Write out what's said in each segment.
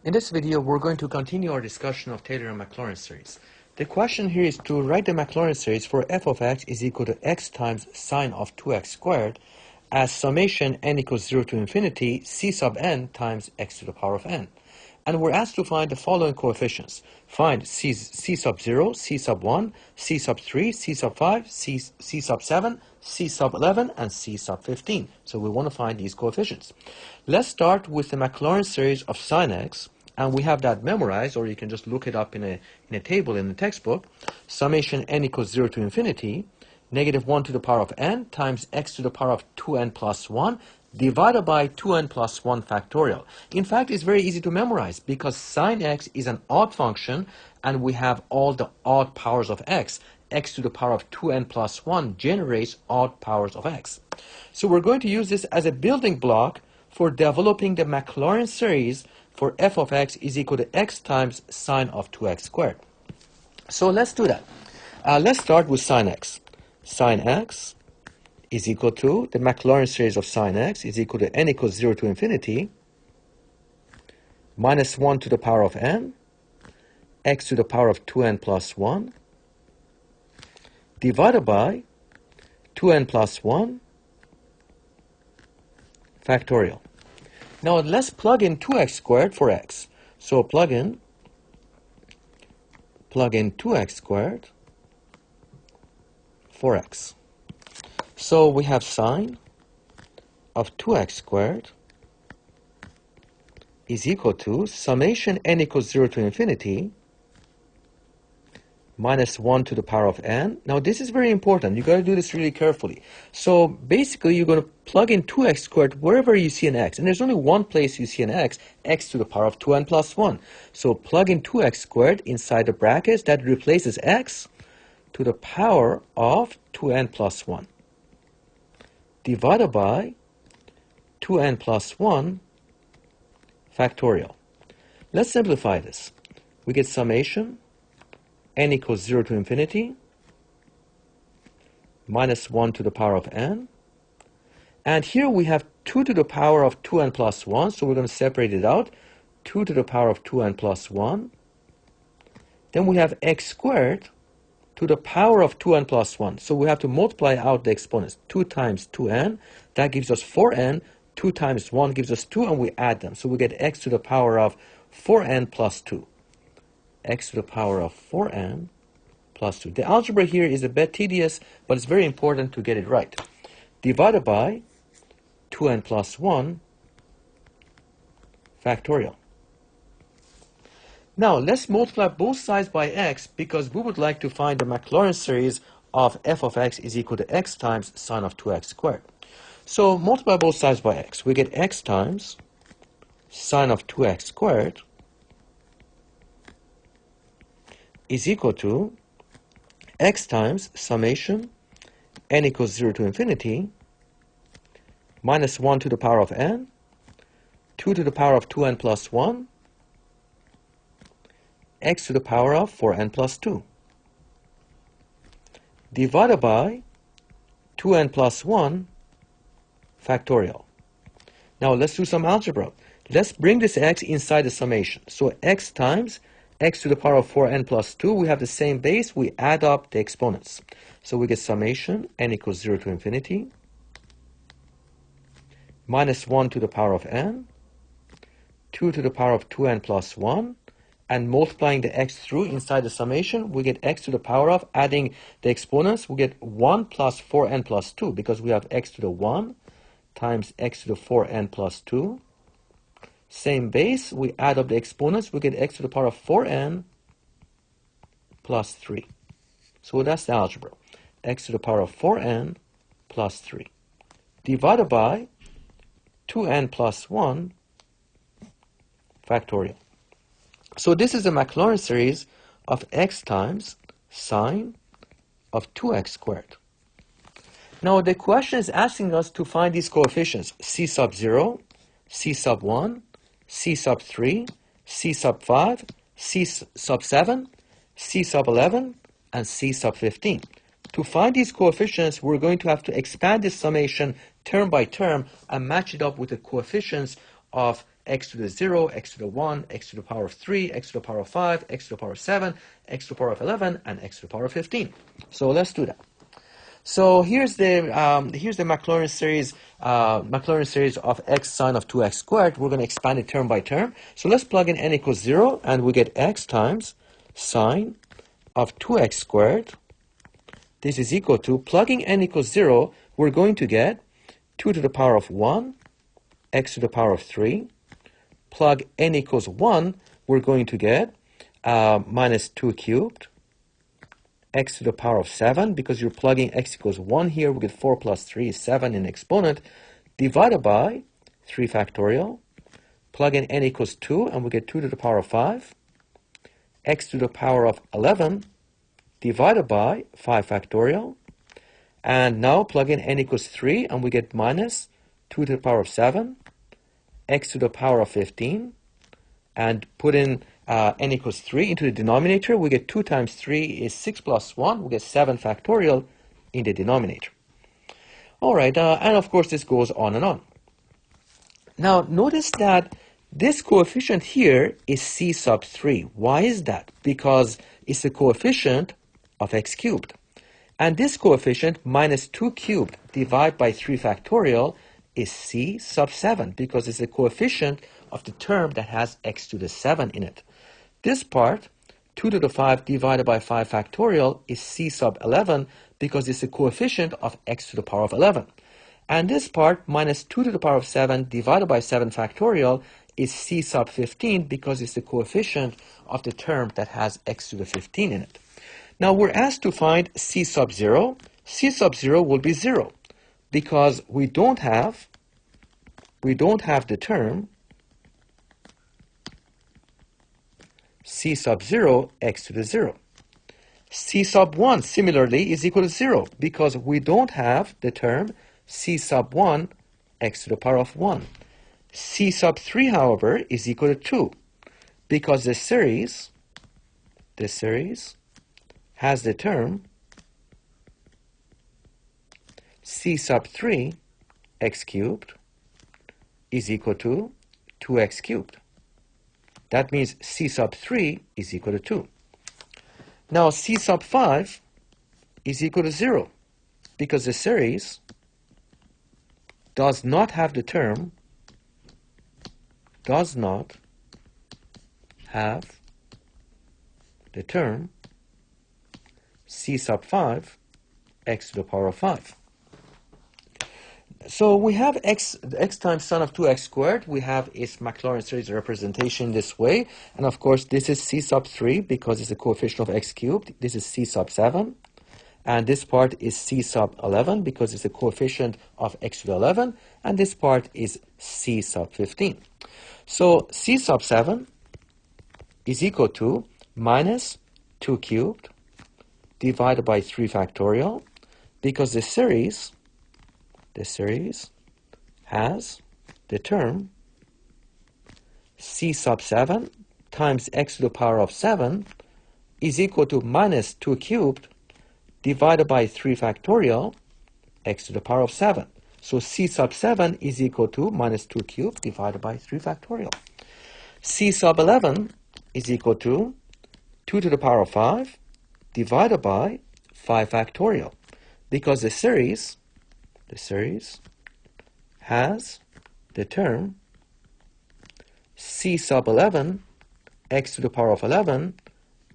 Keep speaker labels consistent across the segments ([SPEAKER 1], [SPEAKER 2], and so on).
[SPEAKER 1] In this video, we're going to continue our discussion of Taylor Maclaurin series. The question here is to write the Maclaurin series for f of x is equal to x times sine of 2x squared as summation n equals 0 to infinity c sub n times x to the power of n. And we're asked to find the following coefficients. Find c sub 0, c sub 1, c sub 3, c sub 5, c sub 7, c sub 11, and c sub 15. So we want to find these coefficients. Let's start with the Maclaurin series of sine x, and we have that memorized, or you can just look it up in a table in the textbook. Summation n equals 0 to infinity, negative 1 to the power of n times x to the power of 2n plus 1 divided by 2n plus 1 factorial. In fact, it's very easy to memorize because sine x is an odd function and we have all the odd powers of x. X to the power of 2n plus 1 generates odd powers of x. So we're going to use this as a building block for developing the Maclaurin series for f of x is equal to x times sine of 2x squared. So let's do that. Let's start with sine x. Sine x is equal to the Maclaurin series of sine x is equal to n equals 0 to infinity minus 1 to the power of n x to the power of 2n plus 1 divided by 2n plus 1 factorial. Now let's plug in 2x squared for x. So plug in 2x squared for x. So we have sine of 2x squared is equal to summation n equals 0 to infinity minus 1 to the power of n. Now this is very important. You got to do this really carefully. So basically you're going to plug in 2x squared wherever you see an x. And there's only one place you see an x, x to the power of 2n plus 1. So plug in 2x squared inside the brackets. That replaces x to the power of 2n plus 1 divided by 2n plus 1 factorial. Let's simplify this. We get summation n equals 0 to infinity minus 1 to the power of n. And here we have 2 to the power of 2n plus 1, so we're going to separate it out. 2 to the power of 2n plus 1. Then we have x squared to the power of 2n plus 1. So we have to multiply out the exponents. 2 times 2n, that gives us 4n. 2 times 1 gives us 2, and we add them. So we get x to the power of 4n plus 2. X to the power of 4n plus 2. The algebra here is a bit tedious, but it's very important to get it right. Divided by 2n plus 1 factorial. Now, let's multiply both sides by x because we would like to find the Maclaurin series of f of x is equal to x times sine of 2x squared. So multiply both sides by x. We get x times sine of 2x squared is equal to x times summation n equals 0 to infinity minus 1 to the power of n, 2 to the power of 2n plus 1, x to the power of 4n plus 2, divided by 2n plus 1 factorial. Now let's do some algebra. Let's bring this x inside the summation. So x times x to the power of 4n plus 2, we have the same base, we add up the exponents. So we get summation n equals 0 to infinity minus 1 to the power of n, 2 to the power of 2n plus 1, and multiplying the x through inside the summation, we get x to the power of, adding the exponents, we get 1 plus 4n plus 2, because we have x to the 1 times x to the 4n plus 2. Same base, we add up the exponents, we get x to the power of 4n plus 3. So that's the algebra. X to the power of 4n plus 3. Divided by 2n plus 1 factorial. So this is a Maclaurin series of x times sine of 2x squared. Now the question is asking us to find these coefficients. C sub 0, C sub 1, C sub 3, C sub 5, C sub 7, C sub 11, and C sub 15. To find these coefficients, we're going to have to expand this summation term by term and match it up with the coefficients of x to the 0, x to the 1, x to the power of 3, x to the power of 5, x to the power of 7, x to the power of 11, and x to the power of 15. So let's do that. So here's the Maclaurin series of x sine of 2x squared. We're going to expand it term by term. So let's plug in n equals 0, and we get x times sine of 2x squared. This is equal to, plugging n equals 0, we're going to get 2 to the power of 1, x to the power of 3. Plug n equals 1, we're going to get minus 2 cubed, x to the power of 7, because you're plugging x equals 1 here, we get 4 plus 3 is 7 in exponent, divided by 3 factorial. Plug in n equals 2, and we get 2 to the power of 5, x to the power of 11, divided by 5 factorial. And now plug in n equals 3, and we get minus 2 to the power of 7, x to the power of 15, and put in n equals 3 into the denominator. We get 2 times 3 is 6 plus 1. We get 7 factorial in the denominator. All right, and of course this goes on and on. Now notice that this coefficient here is c sub 3. Why is that? Because it's the coefficient of x cubed. And this coefficient, minus 2 cubed divided by 3 factorial, is c sub 7, because it's the coefficient of the term that has x to the 7 in it. This part, 2 to the 5 divided by 5 factorial, is c sub 11, because it's the coefficient of x to the power of 11. And this part, minus 2 to the power of 7 divided by 7 factorial, is c sub 15, because it's the coefficient of the term that has x to the 15 in it. Now we're asked to find c sub 0. C sub 0 will be 0, because we don't have the term c sub 0 x to the 0. C sub 1 similarly is equal to 0, because we don't have the term c sub 1 x to the power of 1. C sub 3, however, is equal to 2, because the series has the term c sub 3 x cubed is equal to 2x cubed. That means c sub 3 is equal to 2. Now c sub 5 is equal to 0, because the series does not have the term, c sub 5 x to the power of 5. So we have x times sine of 2x squared. We have its Maclaurin series representation this way. And of course, this is c sub 3 because it's a coefficient of x cubed. This is c sub 7. And this part is c sub 11 because it's a coefficient of x to the 11. And this part is c sub 15. So c sub 7 is equal to minus 2 cubed divided by 3 factorial, because the series has the term c sub 7 times x to the power of 7 is equal to minus 2 cubed divided by 3 factorial x to the power of 7. So c sub 7 is equal to minus 2 cubed divided by 3 factorial. C sub 11 is equal to 2 to the power of 5 divided by 5 factorial, because the series has the term c sub 11 x to the power of 11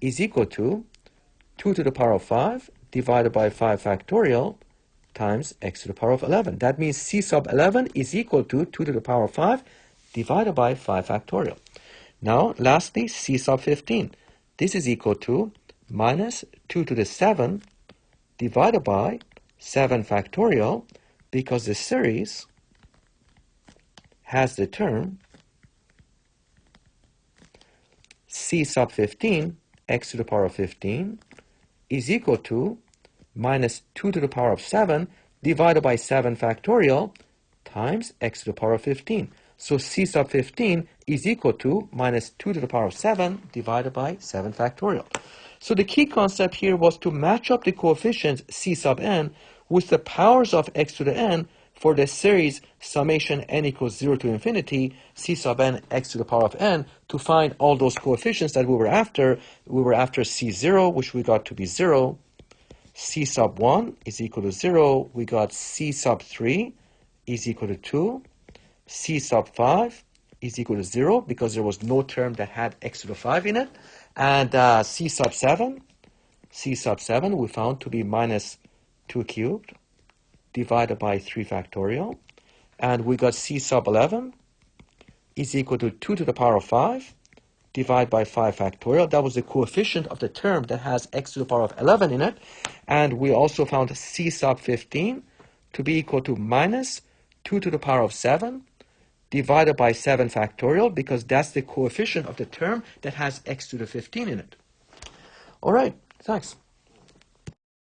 [SPEAKER 1] is equal to 2 to the power of 5 divided by 5 factorial times x to the power of 11. That means c sub 11 is equal to 2 to the power of 5 divided by 5 factorial. Now, lastly, c sub 15. This is equal to minus 2 to the 7 divided by 7 factorial, because the series has the term c sub 15 x to the power of 15 is equal to minus 2 to the power of 7 divided by 7 factorial times x to the power of 15. So c sub 15 is equal to minus 2 to the power of 7 divided by 7 factorial. So the key concept here was to match up the coefficients c sub n with the powers of x to the n for the series summation n equals 0 to infinity, c sub n x to the power of n, to find all those coefficients that we were after. We were after c0, which we got to be 0. C sub 1 is equal to 0. We got c sub 3 is equal to 2. C sub 5 is equal to 0 because there was no term that had x to the 5 in it. And c sub 7 we found to be minus 2 cubed divided by 3 factorial. And we got c sub 11 is equal to 2 to the power of 5 divided by 5 factorial. That was the coefficient of the term that has x to the power of 11 in it. And we also found c sub 15 to be equal to minus 2 to the power of 7 divided by 7 factorial, because that's the coefficient of the term that has x to the 15 in it. All right, thanks.